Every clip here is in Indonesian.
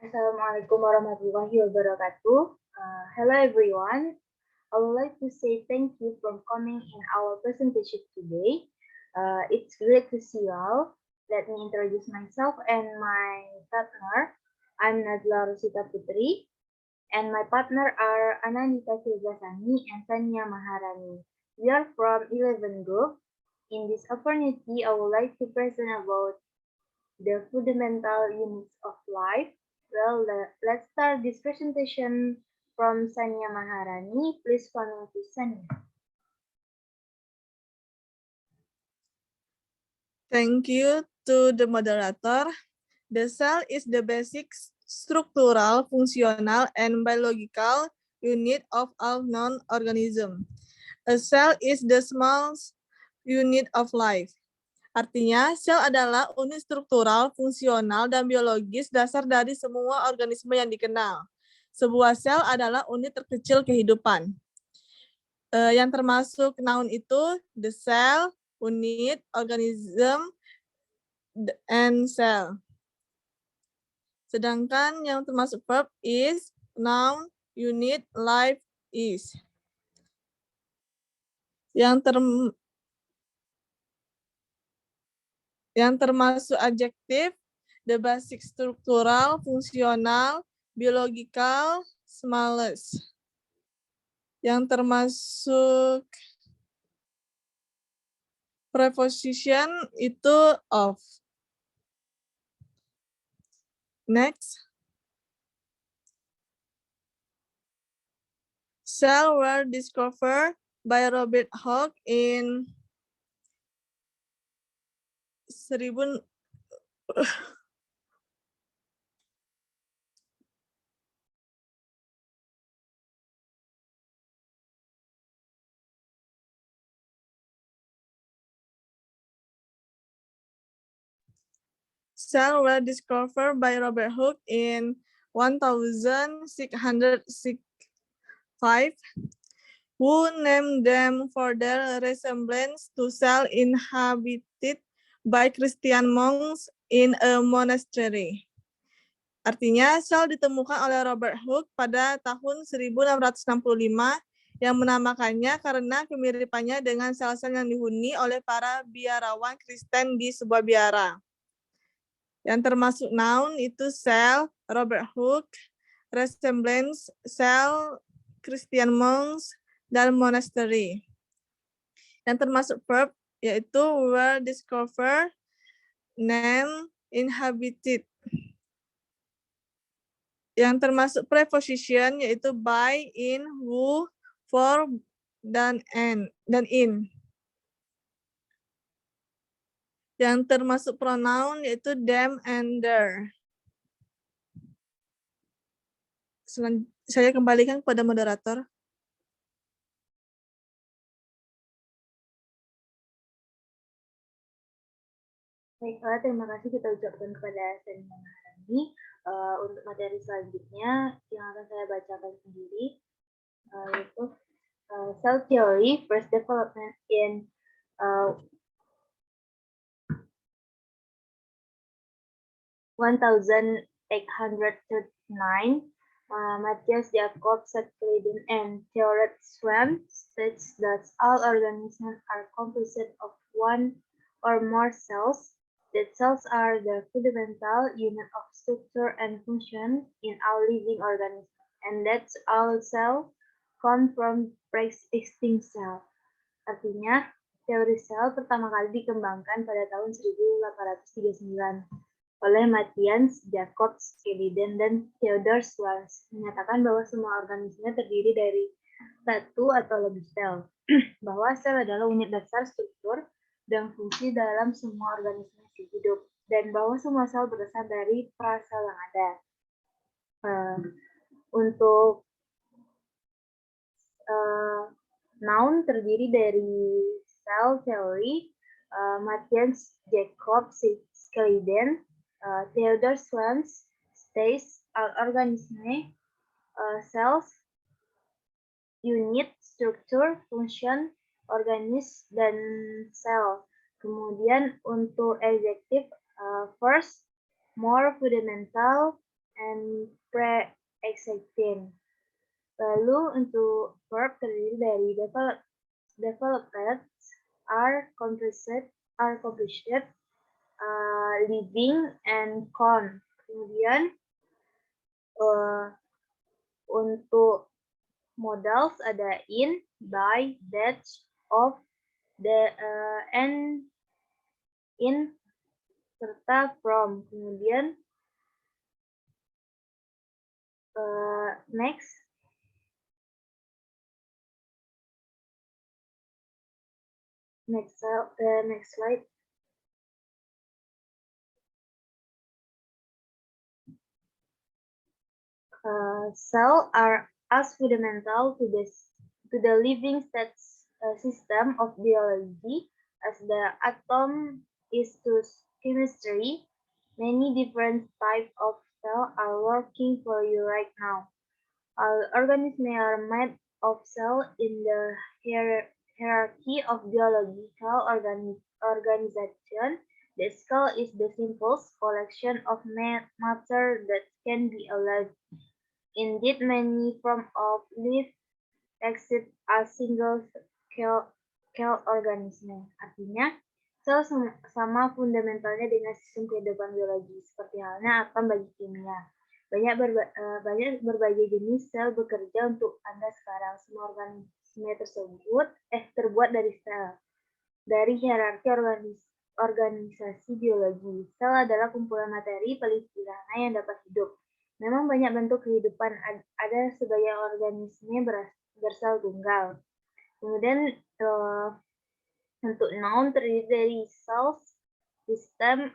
Assalamualaikum warahmatullahi wabarakatuh. Hello everyone. I would like to say thank you for coming in our presentation today. It's great to see you all. Let me introduce myself and my partner. I'm Nazla Rosita Putri, and my partner are Anandita Silvasani and Tanya Maharani. We are from 11 Group. In this opportunity, I would like to present about the fundamental units of life. Well, let's start this presentation from Sania Maharani. Please follow to Sania. Thank you to the moderator. The cell is the basic structural, functional, and biological unit of all non-organism. A cell is the smallest unit of life. Artinya, sel adalah unit struktural, fungsional, dan biologis dasar dari semua organisme yang dikenal. Sebuah sel adalah unit terkecil kehidupan. Yang termasuk noun itu the cell, unit, organism, and cell. Sedangkan yang termasuk verb is, noun, unit, life, is. Yang termasuk adjektif, the basic struktural, fungsional, biological, smallest. Yang termasuk preposition itu of. Next. Cells were discovered by Robert Hooke in 1000. Cells were discovered by Robert Hooke in 1665, who named them for their resemblance to cells inhabited by Christian monks in a monastery. Artinya, sel ditemukan oleh Robert Hooke pada tahun 1665 yang menamakannya karena kemiripannya dengan sel-sel yang dihuni oleh para biarawan Kristen di sebuah biara. Yang termasuk noun itu cell, Robert Hooke, resemblance, cell, Christian monks, dan monastery. Yang termasuk verb yaitu were discovered, name, inhabited. Yang termasuk preposition yaitu by, in, who, for, dan in. Yang termasuk pronoun yaitu them and their. Saya kembalikan kepada moderator. Baiklah, terima kasih kita ucapkan kepada Sania Maharani. Untuk materi selanjutnya yang akan saya bacakan sendiri, yaitu cell theory first development in 1839. Matthias Jacob Sackleiden and Theodore Schwann states that all organisms are composed of one or more cells. That cells are the fundamental unit of structure and function in all living organisms, and that all cells come from pre-existing cell. Artinya, teori sel pertama kali dikembangkan pada tahun 1839 oleh Matthias Jacob Sackleiden dan Theodore Schwann, menyatakan bahwa semua organisme terdiri dari satu atau lebih sel, bahwa sel adalah unit dasar struktur dan fungsi dalam semua organisme hidup, dan bahwa semua sel berasal dari prasel yang ada. Untuk noun terdiri dari cell theory, Matthias Jacob Sackleiden, Theodore Schwann states all organisme, cells, unit, structure, function, organisme, dan sel. Kemudian untuk adjective, first, more fundamental, and pre-existing. Lalu untuk verb terdiri dari developed, are accomplished, living, and con. Kemudian untuk modals ada in, by, that, of, and in, serta from. Kemudian next slide. Cells are as fundamental to the living system of biology as the atom is to chemistry. Many different types of cells are working for you right now. All organisms are made of cells in the hierarchy of biological organization. The cell is the simplest collection of matter that can be alive. Indeed, many forms of life exist as single cell organism. Artinya, sel sama fundamentalnya dengan sistem kehidupan biologi, seperti halnya atom bagi kimia. Banyak berbagai jenis sel bekerja untuk Anda sekarang. Semua organisme tersebut terbuat dari sel. Dari hierarki organisasi biologi, sel adalah kumpulan materi paling sederhana yang dapat hidup. Memang banyak bentuk kehidupan, ada sebagian organisme bersel tunggal. Kemudian untuk noun terdiri dari cells, system,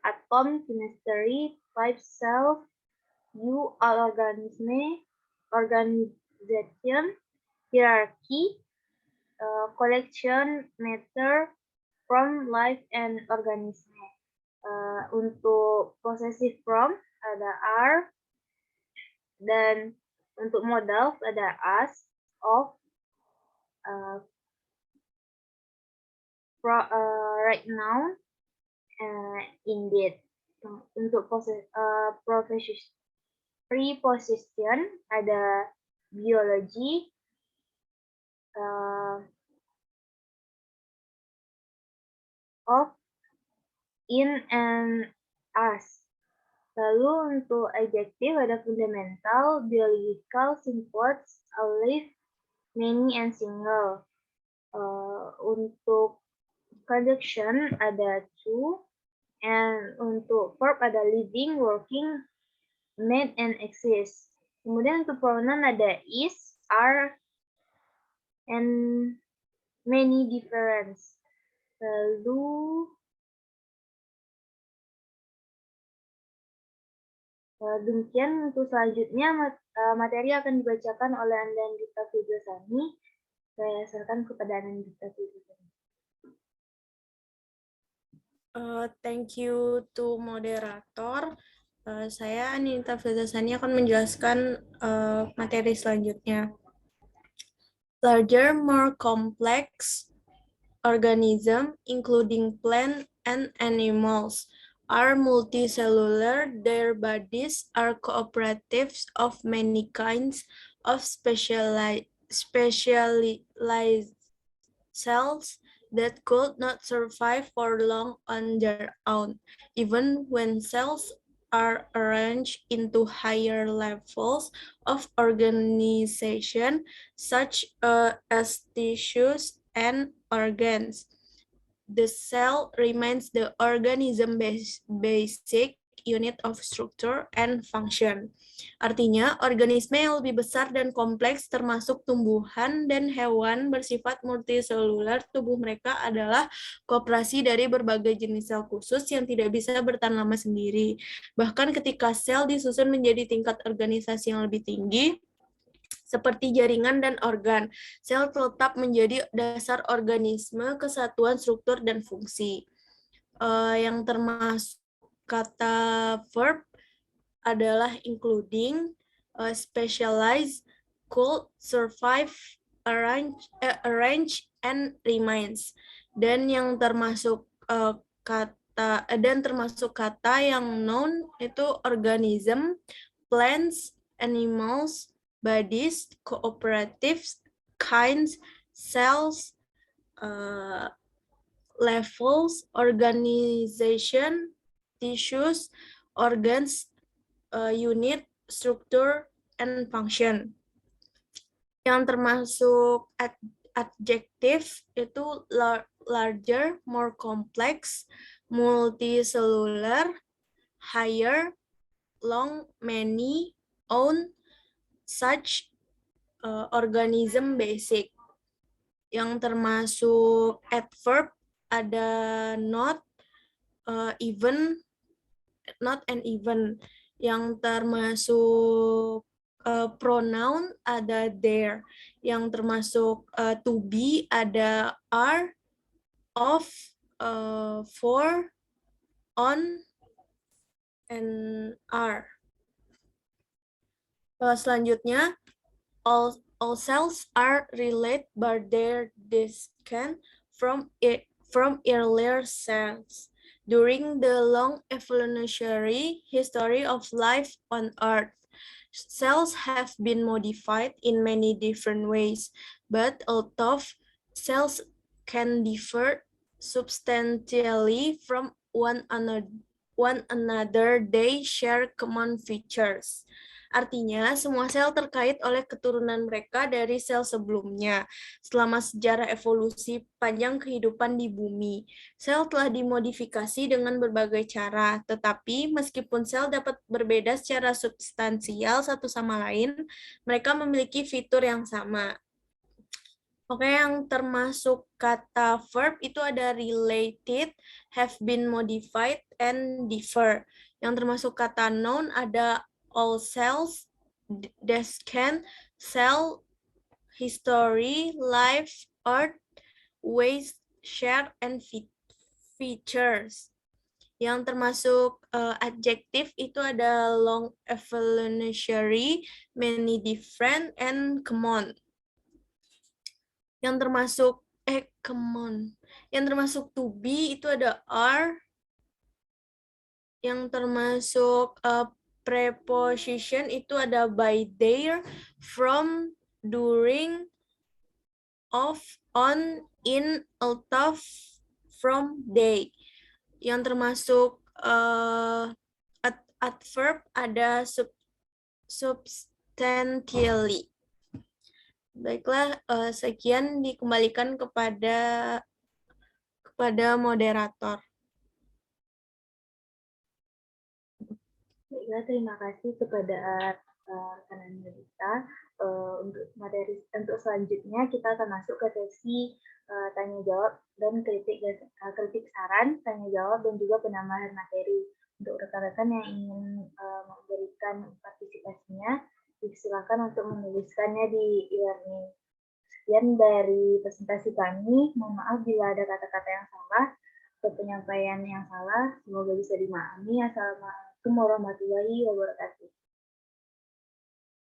atom, chemistry, type, cell, you, all organisme, organization, hierarchy, collection, matter, from, life, and organisme. Untuk possessive from ada are, dan untuk modal ada as, of, right now, indeed. Untuk preposition ada biology, of, in, and as. Lalu untuk adjektif ada fundamental, biological, simple, alive, many, and single. Untuk conjunction ada to, and untuk verb ada living, working, made, and exist. Kemudian untuk pronoun ada is, are, and many difference. Lalu demikian untuk selanjutnya materi akan dibacakan oleh Anindita Firdosani. Saya serahkan kepada Anindita Firdosani. Thank you to moderator. Saya Anindita Firdosani akan menjelaskan materi selanjutnya. Larger, more complex organisms, including plants and animals, are multicellular. Their bodies are cooperatives of many kinds of specialized cells that could not survive for long on their own. Even when cells are arranged into higher levels of organization, such as tissues and organs, the cell remains the organism basic unit of structure and function. Artinya, organisme yang lebih besar dan kompleks termasuk tumbuhan dan hewan bersifat multiseluler, tubuh mereka adalah kooperasi dari berbagai jenis sel khusus yang tidak bisa bertahan lama sendiri. Bahkan ketika sel disusun menjadi tingkat organisasi yang lebih tinggi, seperti jaringan dan organ, sel tetap menjadi dasar organisme, kesatuan struktur dan fungsi. Yang termasuk kata verb adalah including, specialize, could, survive, arrange, and remains. Dan yang termasuk termasuk kata yang noun itu organism, plants, animals, bodies, cooperatives, kinds, cells, levels, organization, tissues, organs, unit, structure, and function. Yang termasuk adjective itu larger, more complex, multicellular, higher, long, many, own, such, organism, basic. Yang termasuk adverb ada not, even, not and even. Yang termasuk pronoun ada there. Yang termasuk to be ada are, of, for, on, and are. Selanjutnya, all cells are related by their descent from earlier cells. During the long evolutionary history of life on Earth, cells have been modified in many different ways, but although cells can differ substantially from one another, they share common features. Artinya, semua sel terkait oleh keturunan mereka dari sel sebelumnya. Selama sejarah evolusi panjang kehidupan di bumi, sel telah dimodifikasi dengan berbagai cara, tetapi meskipun sel dapat berbeda secara substansial satu sama lain, mereka memiliki fitur yang sama. Oke, yang termasuk kata verb itu ada related, have been modified, and differ. Yang termasuk kata noun ada all cells, descent, cell, history, life, earth, ways, share, and features. Yang termasuk adjective itu ada long, evolutionary, many different, and common. Yang termasuk common. Yang termasuk to be itu ada are. Yang termasuk preposition itu ada by, there, from, during, of, on, in, of, from, they. Yang termasuk adverb ada substantially. Baiklah, sekian dikembalikan kepada moderator. Baiklah, terima kasih kepada rekan Angelita. Untuk selanjutnya kita akan masuk ke sesi tanya jawab dan kritik saran, tanya jawab dan juga penambahan materi. Untuk rekan-rekan yang ingin memberikan partisipasinya, silakan untuk menuliskannya di e-learning. Sekian dari presentasi kami. Mohon maaf bila ada kata-kata yang salah atau penyampaian yang salah. Semoga bisa dimahami. Assalamualaikum warahmatullahi wabarakatuh.